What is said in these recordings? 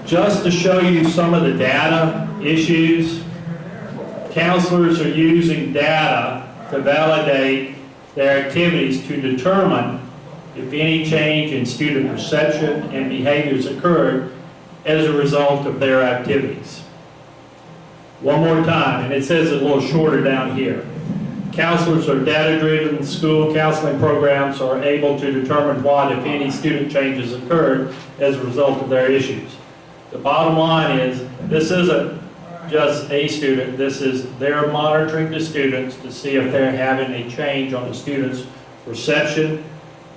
Just to show you some of the data issues, counselors are using data to validate their activities to determine if any change in student perception and behaviors occurred as a result of their activities. One more time, and it says it a little shorter down here. Counselors are data-driven. School counseling programs are able to determine what, if any, student changes occurred as a result of their issues. The bottom line is, this isn't just a student, this is they're monitoring the students to see if they're having a change on the student's perception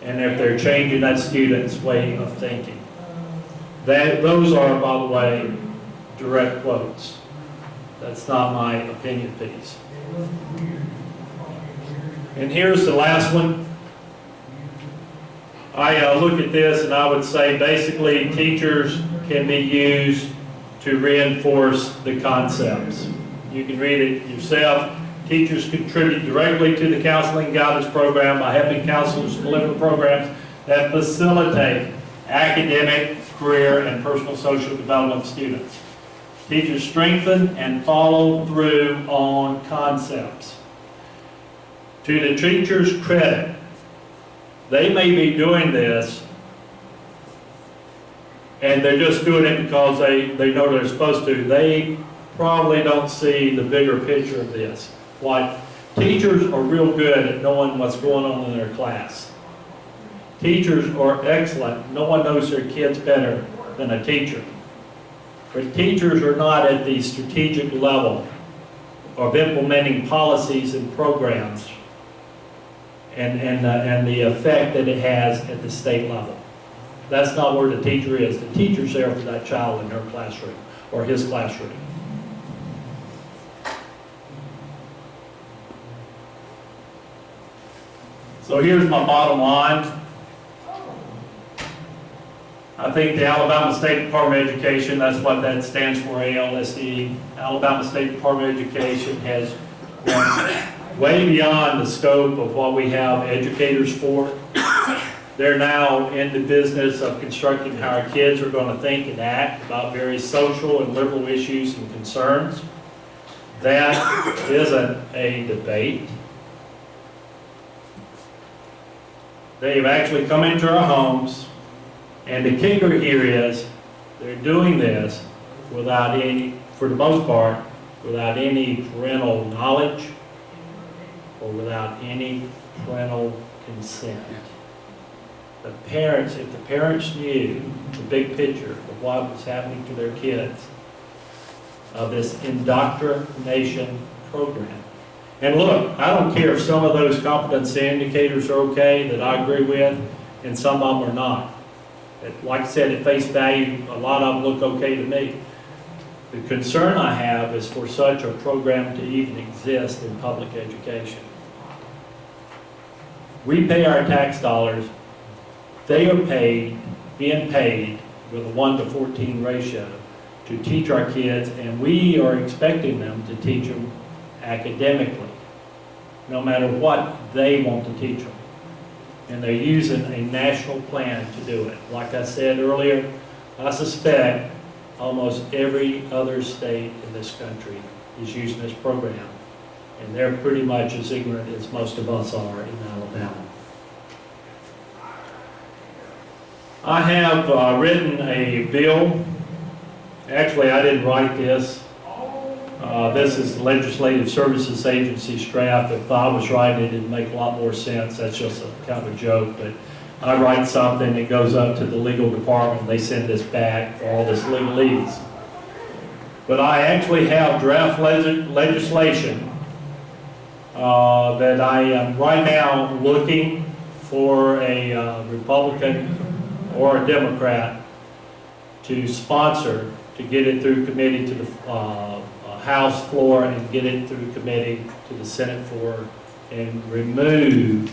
and if they're changing that student's way of thinking. Those are, by the way, direct quotes. That's not my opinion piece. And here's the last one. I look at this and I would say basically teachers can be used to reinforce the concepts. You can read it yourself. Teachers contribute directly to the counseling guidance program by helping counselors deliver programs that facilitate academic, career, and personal social development of students. Teachers strengthen and follow through on concepts. To the teacher's credit, they may be doing this and they're just doing it because they know they're supposed to. They probably don't see the bigger picture of this. Like, teachers are real good at knowing what's going on in their class. Teachers are excellent. No one knows their kids better than a teacher. But teachers are not at the strategic level of implementing policies and programs and the effect that it has at the state level. That's not where the teacher is. The teacher's there for that child in her classroom or his classroom. So here's my bottom line. I think the Alabama State Department of Education, that's what that stands for, ALSD. Alabama State Department of Education has gone way beyond the scope of what we have educators for. They're now in the business of constructing how our kids are going to think and act about various social and liberal issues and concerns. That isn't a debate. They've actually come into our homes, and the kicker here is they're doing this without any, for the most part, without any parental knowledge or without any parental consent. The parents, if the parents knew the big picture of what was happening to their kids, of this indoctrination program. And look, I don't care if some of those competency indicators are okay that I agree with, and some of them are not. Like I said, at face value, a lot of them look okay to me. The concern I have is for such a program to even exist in public education. We pay our tax dollars. They are being paid with a 1 to 14 ratio to teach our kids, and we are expecting them to teach them academically, no matter what they want to teach them. And they're using a national plan to do it. Like I said earlier, I suspect almost every other state in this country is using this program. And they're pretty much as ignorant as most of us are in Alabama. I have written a bill. Actually, I didn't write this. This is the Legislative Services Agency's draft. If I was writing it, it'd make a lot more sense. That's just a kind of a joke. But I write something, it goes up to the legal department, they send this back for all this legalese. But I actually have draft legislation that I am right now looking for a Republican or a Democrat to sponsor, to get it through committee to the House floor and get it through committee to the Senate floor and remove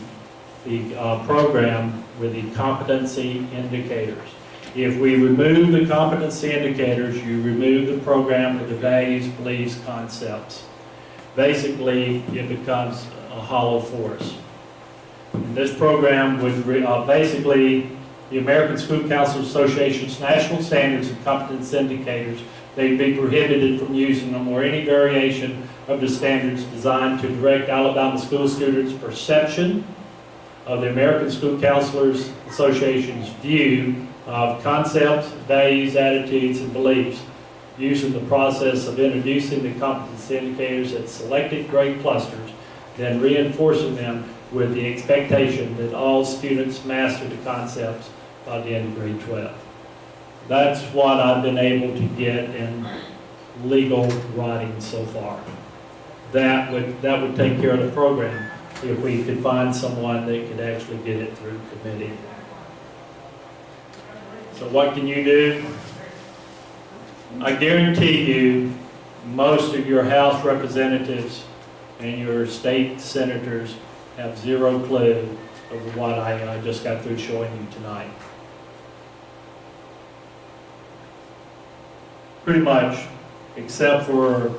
the program with the competency indicators. If we remove the competency indicators, you remove the program with the values, beliefs, concepts. Basically, it becomes a hollow force. And this program would basically the American School Counselors Association's national standards and competence indicators. They'd be prohibited from using them or any variation of the standards designed to direct Alabama school students' perception of the American School Counselors Association's view of concepts, values, attitudes, and beliefs, using the process of introducing the competence indicators at selected grade clusters, then reinforcing them with the expectation that all students master the concepts by the end of grade 12. That's what I've been able to get in legal writing so far. That would take care of the program if we could find someone that could actually get it through committee. So what can you do? I guarantee you most of your House representatives and your state senators have zero clue of what I just got through showing you tonight. Pretty much, except for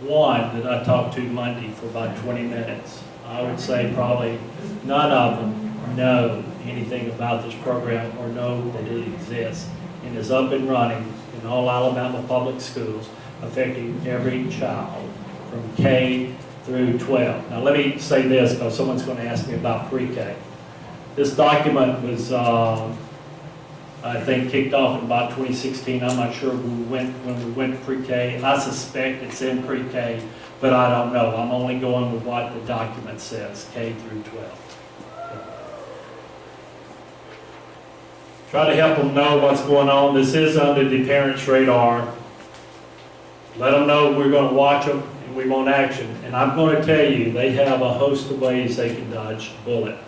one that I talked to Monday for about 20 minutes. I would say probably none of them know anything about this program or know that it exists and is up and running in all Alabama public schools, affecting every child from K through 12. Now let me say this, because someone's going to ask me about pre-K. This document was, I think, kicked off in about 2016. I'm not sure when we went to pre-K. I suspect it's in pre-K, but I don't know. I'm only going with what the document says, K through 12. Try to help them know what's going on. This is under the parents' radar. Let them know we're going to watch them and we want action. And I'm going to tell you, they have a host of ways they can dodge the bullet.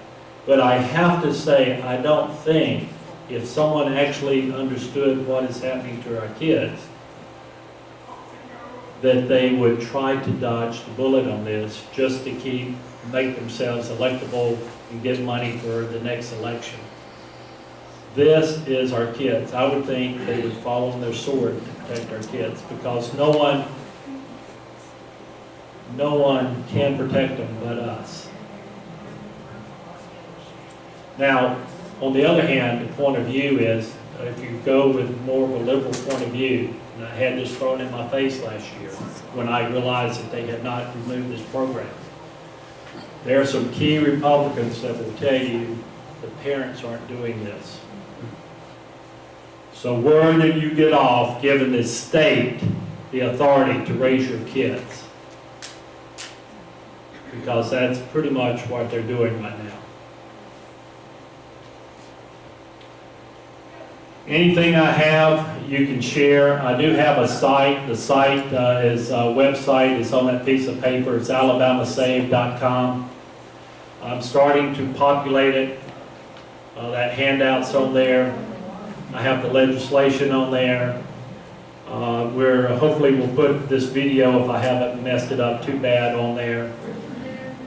But I have to say, I don't think if someone actually understood what is happening to our kids, that they would try to dodge the bullet on this just to make themselves electable and get money for the next election. This is our kids. I would think they would fall on their sword to protect our kids, because no one can protect them but us. Now, on the other hand, the point of view is, if you go with more of a liberal point of view, and I had this thrown in my face last year when I realized that they had not removed this program. There are some key Republicans that will tell you the parents aren't doing this. So where did you get off giving the state the authority to raise your kids? Because that's pretty much what they're doing right now. Anything I have, you can share. I do have a site. The site website is on that piece of paper. It's alabamasave.com. I'm starting to populate it. That handout's on there. I have the legislation on there. Hopefully we'll put this video, if I haven't messed it up too bad, on there.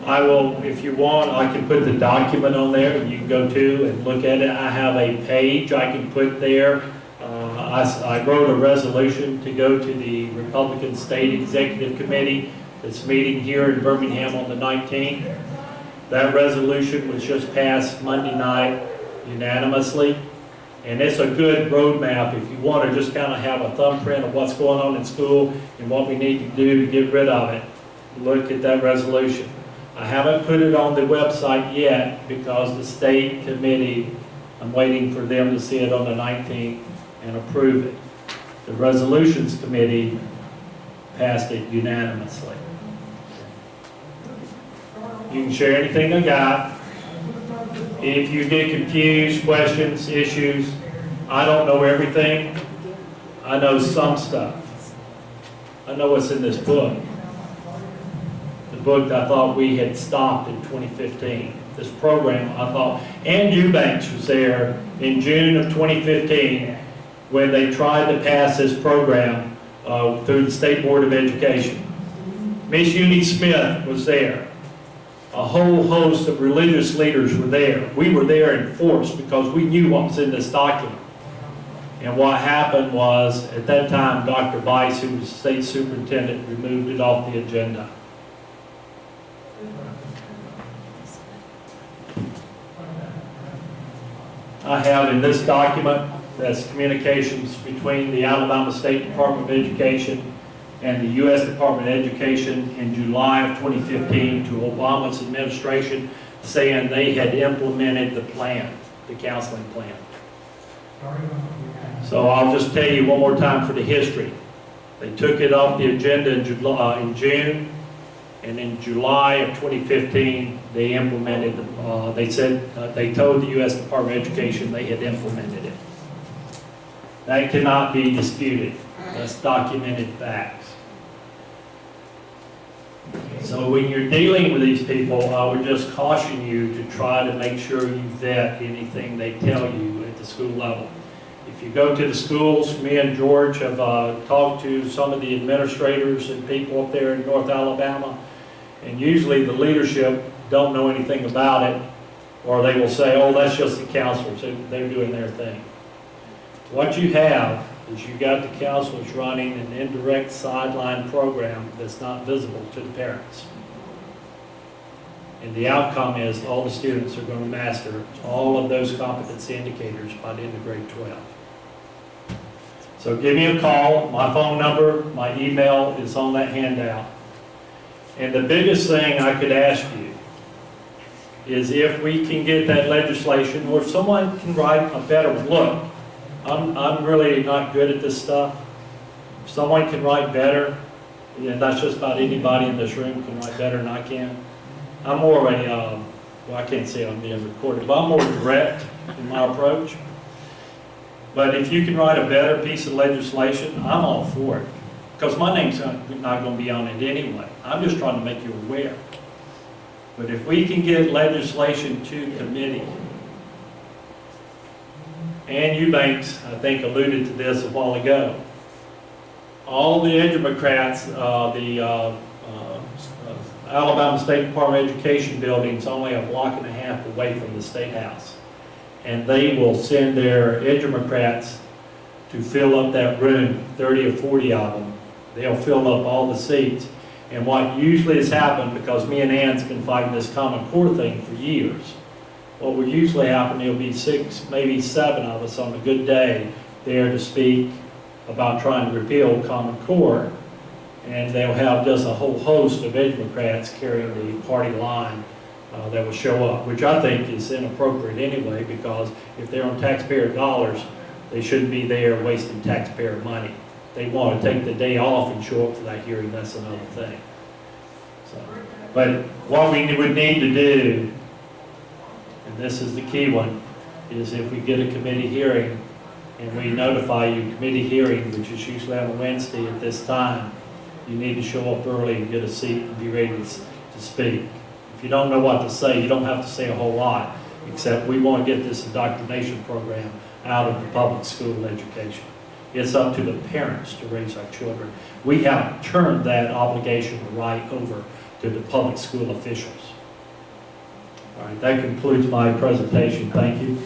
I will, if you want, I can put the document on there that you can go to and look at it. I have a page I can put there. I wrote a resolution to go to the Republican State Executive Committee that's meeting here in Birmingham on the 19th. That resolution was just passed Monday night unanimously. And it's a good roadmap if you want to just kind of have a thumbprint of what's going on in school and what we need to do to get rid of it. Look at that resolution. I haven't put it on the website yet because the state committee, I'm waiting for them to see it on the 19th and approve it. The resolutions committee passed it unanimously. You can share anything I got. If you get confused, questions, issues, I don't know everything. I know some stuff. I know what's in this book. The book I thought we had stopped in 2015. This program, I thought, and Eubanks was there in June of 2015 when they tried to pass this program through the State Board of Education. Miss Uni Smith was there. A whole host of religious leaders were there. We were there in force because we knew what was in this document. And what happened was, at that time, Dr. Bice, who was state superintendent, removed it off the agenda. I have in this document, that's communications between the Alabama State Department of Education and the U.S. Department of Education in July of 2015 to Obama's administration, saying they had implemented the plan, the counseling plan. So I'll just tell you one more time for the history. They took it off the agenda in June, and in July of 2015, they implemented, they told the U.S. Department of Education they had implemented it. That cannot be disputed. That's documented facts. So when you're dealing with these people, I would just caution you to try to make sure you vet anything they tell you at the school level. If you go to the schools, me and George have talked to some of the administrators and people up there in North Alabama, and usually the leadership don't know anything about it, or they will say, oh, that's just the counselors, they're doing their thing. What you have is you got the counselors running an indirect sideline program that's not visible to the parents. And the outcome is all the students are going to master all of those competency indicators by the end of grade 12. So give me a call. My phone number, my email is on that handout. And the biggest thing I could ask you is if we can get that legislation, or if someone can write a better one. Look, I'm really not good at this stuff. If someone can write better, and that's just about anybody in this room can write better than I can. I'm more of a, well, I can't say I'm being recorded, but I'm more direct in my approach. But if you can write a better piece of legislation, I'm all for it. Because my name's not going to be on it anyway. I'm just trying to make you aware. But if we can get legislation to committee, and Eubanks, I think, alluded to this a while ago. All the Democrats, Alabama State Department of Education buildings only a block and a half away from the State House. And they will send their Democrats to fill up that room, 30 or 40 of them. They'll fill up all the seats. And what usually has happened, because me and Ann's been fighting this Common Core thing for years, what will usually happen, there'll be 6, maybe 7 of us on a good day there to speak about trying to repeal Common Core, and they'll have just a whole host of Democrats carrying the party line that will show up, which I think is inappropriate anyway, because if they're on taxpayer dollars, they shouldn't be there wasting taxpayer money. They want to take the day off and show up for that hearing, that's another thing. So, but what we would need to do, and this is the key one, is if we get a committee hearing and we notify you committee hearing, which is usually on a Wednesday at this time, you need to show up early and get a seat and be ready to speak. If you don't know what to say, you don't have to say a whole lot, except we want to get this indoctrination program out of the public school education. It's up to the parents to raise our children. We have turned that obligation right over to the public school officials. All right, that concludes my presentation. Thank you.